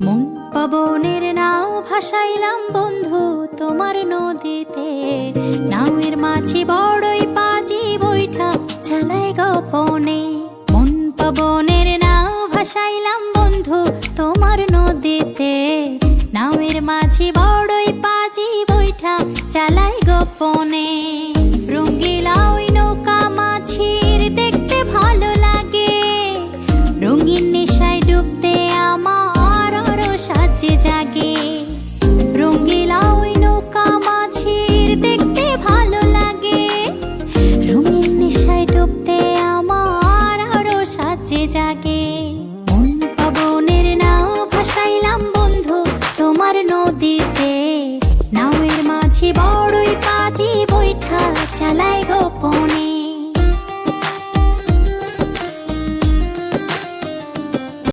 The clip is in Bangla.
মন পবনের নাও ভাসাইলাম বন্ধু তোমার নদীতে, নাওয়ের মাঝি বড়ই পাজি বৈঠা চালাই গোপনে। মন পবনের নাও ভাসাইলাম বন্ধু তোমার নদীতে, নাওয়ের মাঝি বড়ই পাজি বৈঠা চালাই গোপনে। রঙ্গিলা ওই নৌকা মাঝির দেখতে ভালো লাগে, রঙিন নেশায় ডুবতে আমার আরো সাজে জাগে।